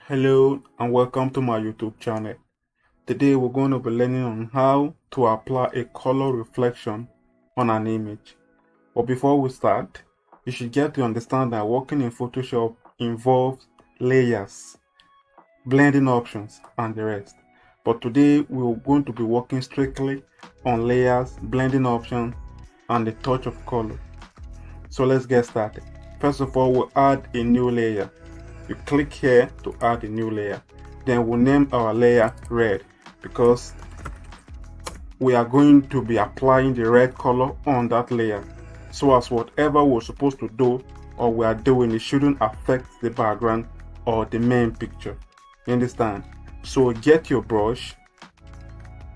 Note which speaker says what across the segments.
Speaker 1: Hello and welcome to my YouTube channel. Today we're going to be learning on how to apply a color reflection on an image. But before we start, you should get to understand that working in Photoshop involves layers, blending options and the rest. But today we're going to be working strictly on layers, blending options and the touch of color. So let's get started. First of all, we'll add a new layer. You click here to add a new layer. Then we'll name our layer red because we are going to be applying the red color on that layer, so as whatever we're supposed to do or we are doing, it shouldn't affect the background or the main picture. You understand? So get your brush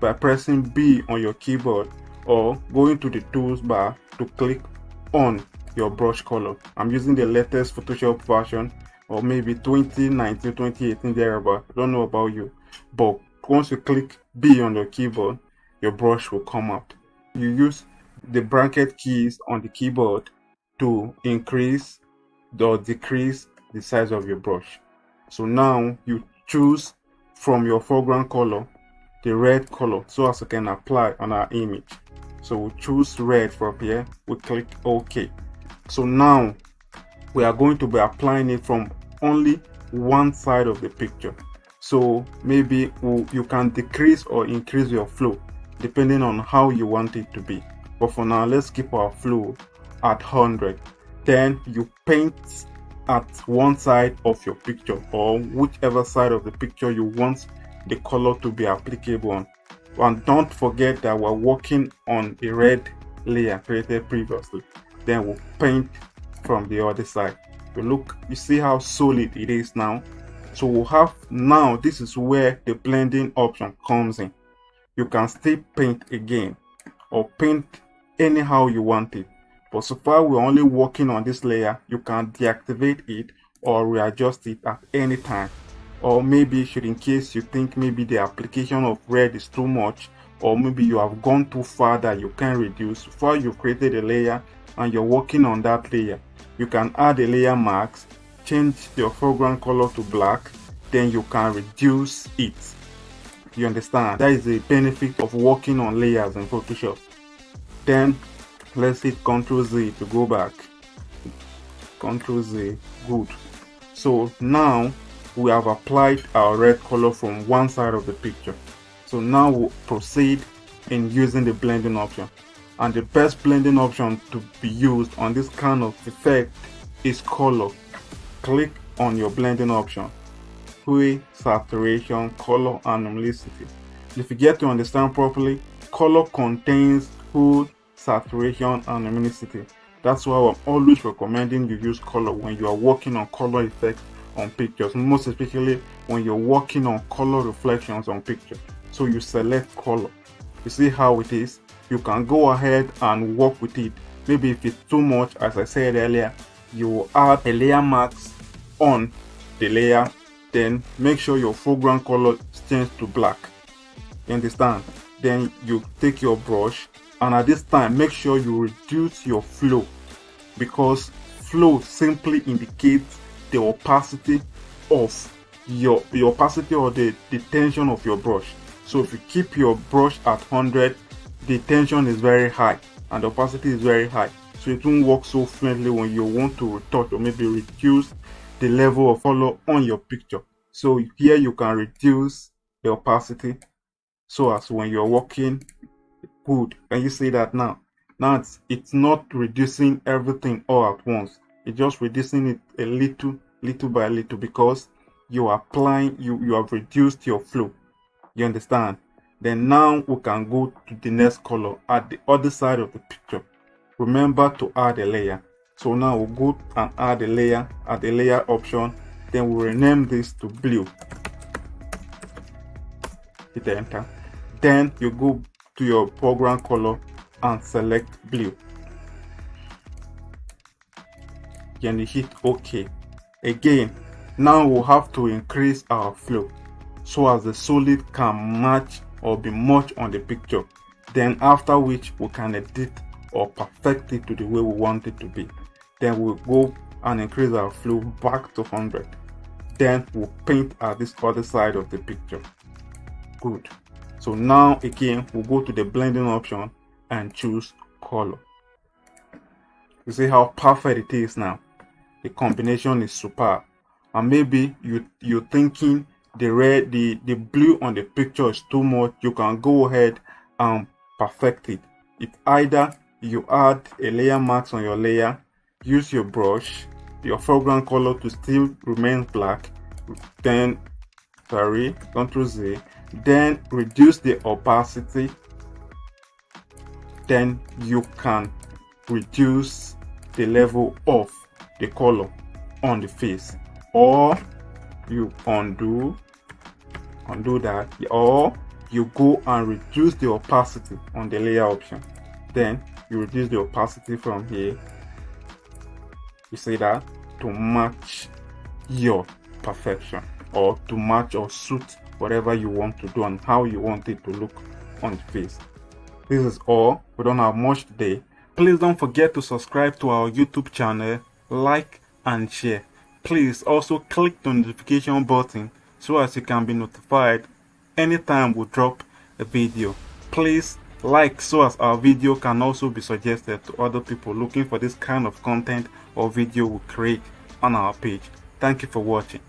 Speaker 1: by pressing B on your keyboard or going to the tools bar to click on your brush color. I'm using the latest Photoshop version, or maybe 2019, 2018 thereabout. I don't know about you, but once you click B on your keyboard, your brush will come up. You use the bracket keys on the keyboard to increase or decrease the size of your brush. So now you choose from your foreground color the red color so as you can apply on our image. So we choose red from here, we click OK. So now we are going to be applying it from only one side of the picture. So maybe you can decrease or increase your flow depending on how you want it to be. But for now, let's keep our flow at 100. Then you paint at one side of your picture or whichever side of the picture you want the color to be applicable on. And don't forget that we're working on a red layer created previously. Then we'll paint from the other side. You see how solid it is now. So we'll have now, this is where the blending option comes in. You can still paint again or paint anyhow you want it, but so far we're only working on this layer. You can deactivate it or readjust it at any time, or maybe should in case you think maybe the application of red is too much, or maybe you have gone too far that you can reduce. Before you created a layer and you're working on that layer, you can add a layer mask, change your foreground color to black, then you can reduce it. You understand? That is the benefit of working on layers in Photoshop. Then let's hit Ctrl Z to go back. Ctrl Z, good. So now we have applied our red color from one side of the picture. So now we'll proceed in using the blending option. And the best blending option to be used on this kind of effect is color. Click on your blending option, hue, saturation, color and luminosity. If you get to understand properly, color contains hue, saturation and luminosity. That's why I'm always recommending you use color when you are working on color effects on pictures, most especially when you're working on color reflections on pictures. So you select color. You see how it is. You can go ahead and work with it. Maybe if it's too much, as I said earlier, you add a layer mask on the layer, then make sure your foreground color changes to black. You understand? Then you take your brush, and at this time make sure you reduce your flow, because flow simply indicates the opacity of your opacity or the tension of your brush. So if you keep your brush at 100, the tension is very high and the opacity is very high, so it won't work so fluently when you want to retouch or maybe reduce the level of color on your picture. So here you can reduce the opacity so as when you're working good. Can you see that now? Now it's not reducing everything all at once. It's just reducing it a little by little, because you are applying, you have reduced your flow. You understand? Then now we can go to the next color at the other side of the picture. Remember to add a layer. So now we'll go and add a layer at the layer option. Then we'll rename this to blue. Hit enter. Then you go to your foreground color and select blue. Then you hit OK. Again, now we'll have to increase our flow so as the solid can match or be much on the picture. Then after which we can edit or perfect it to the way we want it to be. Then we'll go and increase our flow back to 100. then we'll paint at this other side of the picture. Good. So now again we'll go to the blending option and choose color. You see how perfect it is now. The combination is superb. And maybe you're thinking the blue on the picture is too much. You can go ahead and perfect it. It's either you add a layer mask on your layer, use your brush, your foreground color to still remain black, then Ctrl Z, then reduce the opacity, then you can reduce the level of the color on the face, or you undo that, or you go and reduce the opacity on the layer option. Then you reduce the opacity from here, you see that, to match your perfection, or to match or suit whatever you want to do and how you want it to look on the face. This is all. We don't have much today. Please don't forget to subscribe to our YouTube channel, like and share. Please also click the notification button so as you can be notified anytime we drop a video. Please like so as our video can also be suggested to other people looking for this kind of content or video we create on our page. Thank you for watching.